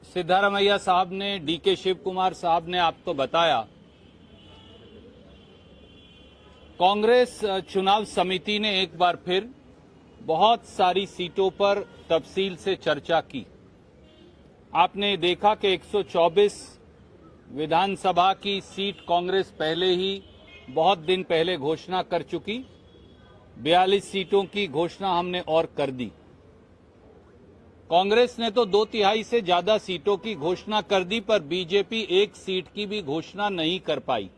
सिद्धारमैया साहब ने, डीके शिव कुमार साहब ने आपको बताया, कांग्रेस चुनाव समिति ने एक बार फिर बहुत सारी सीटों पर तफसील से चर्चा की। आपने देखा कि 124 विधानसभा की सीट कांग्रेस पहले ही बहुत दिन पहले घोषणा कर चुकी। 42 सीटों की घोषणा हमने और कर दी। कांग्रेस ने तो 2/3 से ज्यादा सीटों की घोषणा कर दी, पर बीजेपी एक सीट की भी घोषणा नहीं कर पाई।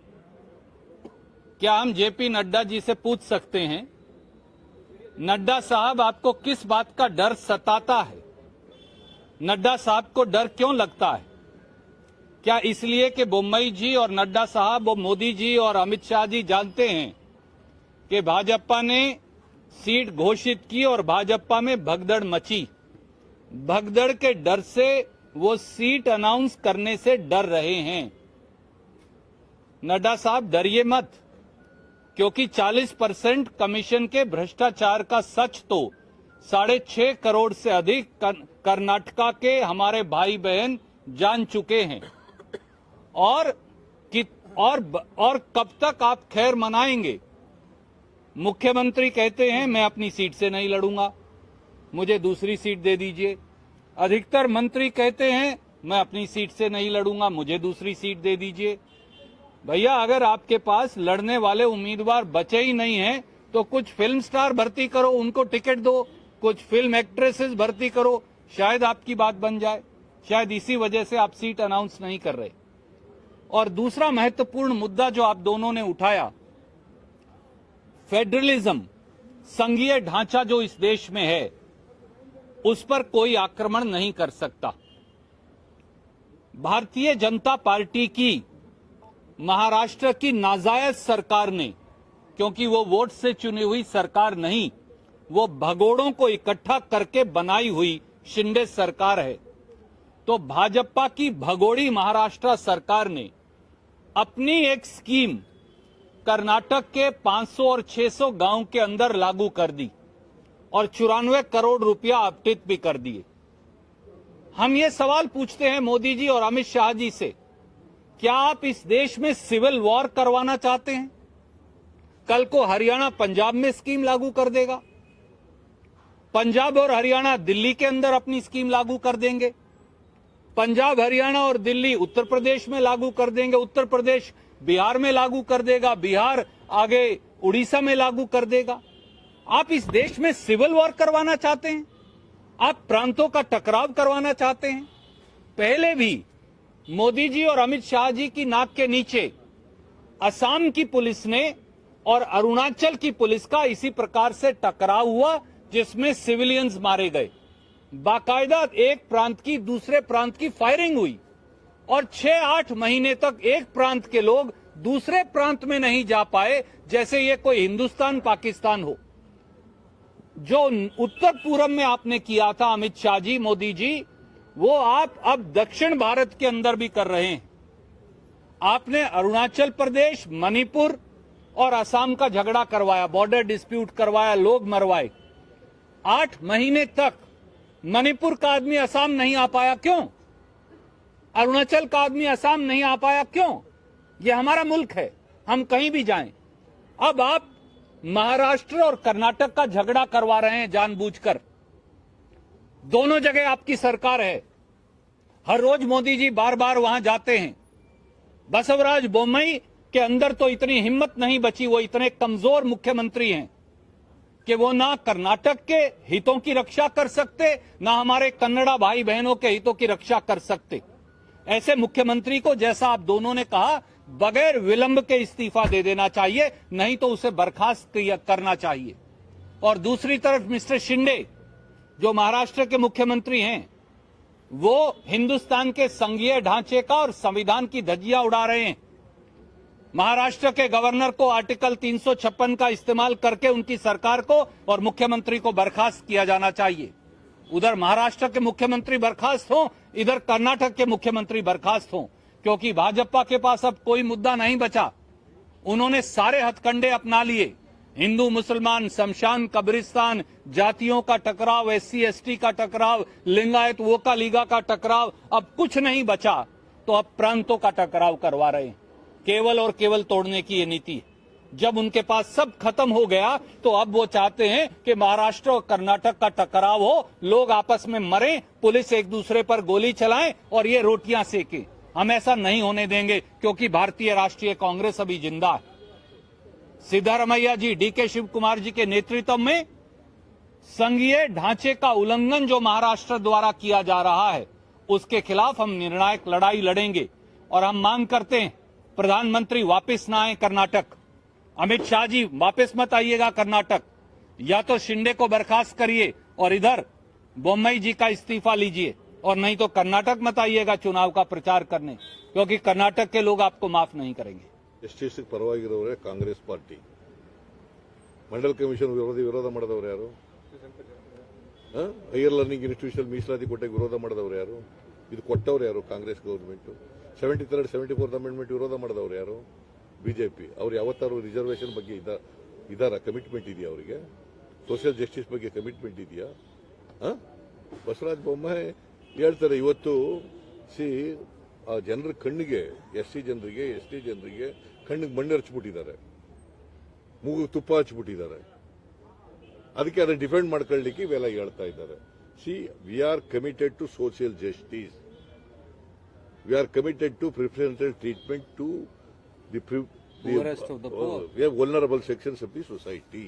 क्या हम जेपी नड्डा जी से पूछ सकते हैं, नड्डा साहब आपको किस बात का डर सताता है? नड्डा साहब को डर क्यों लगता है? क्या इसलिए कि बोम्मई जी और नड्डा साहब और मोदी जी और अमित शाह जी जानते हैं कि भाजपा ने सीट घोषित की और भाजपा में भगदड़ मची। भगदड़ के डर से वो सीट अनाउंस करने से डर रहे हैं। नड्डा साहब डरिए मत, क्योंकि 40% कमीशन के भ्रष्टाचार का सच तो 6.5 करोड़ से अधिक कर्नाटका के हमारे भाई बहन जान चुके हैं। और कब तक आप खैर मनाएंगे? मुख्यमंत्री कहते हैं मैं अपनी सीट से नहीं लड़ूंगा, मुझे दूसरी सीट दे दीजिए। अधिकतर मंत्री कहते हैं मैं अपनी सीट से नहीं लड़ूंगा, मुझे दूसरी सीट दे दीजिए। भैया, अगर आपके पास लड़ने वाले उम्मीदवार बचे ही नहीं हैं तो कुछ फिल्म स्टार भर्ती करो, उनको टिकट दो, कुछ फिल्म एक्ट्रेसेस भर्ती करो, शायद आपकी बात बन जाए। शायद इसी वजह से आप सीट अनाउंस नहीं कर रहे। और दूसरा महत्वपूर्ण मुद्दा जो आप दोनों ने उठाया, फेडरलिज्म, संघीय ढांचा जो इस देश में है, उस पर कोई आक्रमण नहीं कर सकता। भारतीय जनता पार्टी की महाराष्ट्र की नाजायज सरकार ने, क्योंकि वो वोट से चुनी हुई सरकार नहीं, वो भगोड़ों को इकट्ठा करके बनाई हुई शिंदे सरकार है, तो भाजपा की भगोड़ी महाराष्ट्र सरकार ने अपनी एक स्कीम कर्नाटक के 500 और 600 गांव के अंदर लागू कर दी और 94 करोड़ रुपया आवंटित भी कर दिए। हम ये सवाल पूछते हैं मोदी जी और अमित शाह जी से, क्या आप इस देश में सिविल वॉर करवाना चाहते हैं? कल को हरियाणा पंजाब में स्कीम लागू कर देगा, पंजाब और हरियाणा दिल्ली के अंदर अपनी स्कीम लागू कर देंगे, पंजाब हरियाणा और दिल्ली उत्तर प्रदेश में लागू कर देंगे, उत्तर प्रदेश बिहार में लागू कर देगा, बिहार आगे उड़ीसा में लागू कर देगा। आप इस देश में सिविल वॉर करवाना चाहते हैं? आप प्रांतों का टकराव करवाना चाहते हैं? पहले भी मोदी जी और अमित शाह जी की नाक के नीचे असम की पुलिस ने और अरुणाचल की पुलिस का इसी प्रकार से टकराव हुआ, जिसमें सिविलियंस मारे गए। बाकायदा एक प्रांत की दूसरे प्रांत की फायरिंग हुई और 6-8 महीने तक एक प्रांत के लोग दूसरे प्रांत में नहीं जा पाए, जैसे ये कोई हिंदुस्तान पाकिस्तान हो। जो उत्तर पूरब में आपने किया था अमित शाह जी, मोदी जी, वो आप अब दक्षिण भारत के अंदर भी कर रहे हैं। आपने अरुणाचल प्रदेश, मणिपुर और असम का झगड़ा करवाया, बॉर्डर डिस्प्यूट करवाया, लोग मरवाए। 8 महीने तक मणिपुर का आदमी असम नहीं आ पाया, क्यों? अरुणाचल का आदमी असम नहीं आ पाया, क्यों? ये हमारा मुल्क है, हम कहीं भी जाएं। अब आप महाराष्ट्र और कर्नाटक का झगड़ा करवा रहे हैं जानबूझकर। दोनों जगह आपकी सरकार है, हर रोज मोदी जी बार बार वहां जाते हैं। बसवराज बोम्मई के अंदर तो इतनी हिम्मत नहीं बची, वो इतने कमजोर मुख्यमंत्री हैं कि वो ना कर्नाटक के हितों की रक्षा कर सकते, ना हमारे कन्नड़ा भाई बहनों के हितों की रक्षा कर सकते। ऐसे मुख्यमंत्री को, जैसा आप दोनों ने कहा, बगैर विलंब के इस्तीफा दे देना चाहिए, नहीं तो उसे बर्खास्त करना चाहिए। और दूसरी तरफ मिस्टर शिंदे, जो महाराष्ट्र के मुख्यमंत्री हैं, वो हिंदुस्तान के संघीय ढांचे का और संविधान की धज्जियां उड़ा रहे हैं। महाराष्ट्र के गवर्नर को आर्टिकल 356 का इस्तेमाल करके उनकी सरकार को और मुख्यमंत्री को बर्खास्त किया जाना चाहिए। उधर महाराष्ट्र के मुख्यमंत्री बर्खास्त हों, इधर कर्नाटक के मुख्यमंत्री बर्खास्त हों, क्योंकि भाजपा के पास अब कोई मुद्दा नहीं बचा। उन्होंने सारे हथकंडे अपना लिए। हिंदू मुसलमान, शमशान कब्रिस्तान, जातियों का टकराव, SC ST का टकराव, लिंगायत वोका लीगा का टकराव, अब कुछ नहीं बचा तो अब प्रांतों का टकराव करवा रहे हैं। केवल और केवल तोड़ने की ये नीति है। जब उनके पास सब खत्म हो गया तो अब वो चाहते हैं कि महाराष्ट्र और कर्नाटक का टकराव हो, लोग आपस में मरें, पुलिस एक दूसरे पर गोली चलाएं और ये रोटियां सेकें। हम ऐसा नहीं होने देंगे, क्योंकि भारतीय राष्ट्रीय कांग्रेस अभी जिंदा है। सिद्धारमैया जी, DK शिव कुमार जी के नेतृत्व में संघीय ढांचे का उल्लंघन जो महाराष्ट्र द्वारा किया जा रहा है, उसके खिलाफ हम निर्णायक लड़ाई लड़ेंगे। और हम मांग करते हैं, प्रधानमंत्री वापस ना आए कर्नाटक, अमित शाह जी वापस मत आइएगा कर्नाटक, या तो शिंदे को बर्खास्त करिए और इधर बोम्मई जी का इस्तीफा लीजिए, और नहीं तो कर्नाटक मत आइएगा चुनाव का प्रचार करने, क्योंकि कर्नाटक के लोग आपको माफ नहीं करेंगे। जस्टिस परवागिरोरे कांग्रेस पार्टी मंडल कमीशन विरोध ಮಾಡಿದವರು ಯಾರು? ಹೈಯರ್ ಲರ್ನಿಂಗ್ ಇನ್ಸ್ಟಿಟ್ಯೂಷನ್ ಮೀಸಲಾತಿ ಕೊಟ್ಟಕ್ಕೆ ವಿರೋಧ ಮಾಡಿದವರು ಯಾರು? ಇದು ಕೊಟ್ಟವರು ಯಾರು? Congress government 73rd 74th amendment ವಿರೋಧ ಮಾಡಿದವರು ಯಾರು? ಬಿಜೆಪಿ. ಅವ್ರು ಯಾವತ್ತಾರು ರಿಸರ್ವೇಷನ್ ಬಗ್ಗೆ ಇದಾರ? ಕಮಿಟ್ಮೆಂಟ್ ಇದೆಯಾ ಅವರಿಗೆ? ಸೋಷಿಯಲ್ ಜಸ್ಟಿಸ್ ಬಗ್ಗೆ ಕಮಿಟ್ಮೆಂಟ್ ಇದೆಯಾ? ಬಸವರಾಜ ಬೊಮ್ಮಾಯಿ ಹೇಳ್ತಾರೆ ಇವತ್ತು ಆ ಜನರ ಕಣ್ಣಿಗೆ, SC ಜನರಿಗೆ, ST ಜನರಿಗೆ ಕಣ್ಣಿಗೆ ಮಣ್ಣು ಹಚ್ಚಿಬಿಟ್ಟಿದ್ದಾರೆ, ಮೂಗು ತುಪ್ಪ ಹಚ್ಚಿಬಿಟ್ಟಿದ್ದಾರೆ. ಅದಕ್ಕೆ ಅದನ್ನ ಡಿಫೆಂಡ್ ಮಾಡ್ಕೊಳ್ಳಿಕ್ಕೆ ಇವೆಲ್ಲ ಹೇಳ್ತಾ ಇದ್ದಾರೆ. We are committed to social justice, we are committed to preferential treatment to the vulnerable sections of the society,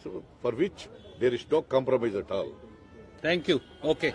so for which there is no compromise at all. Thank you. Okay.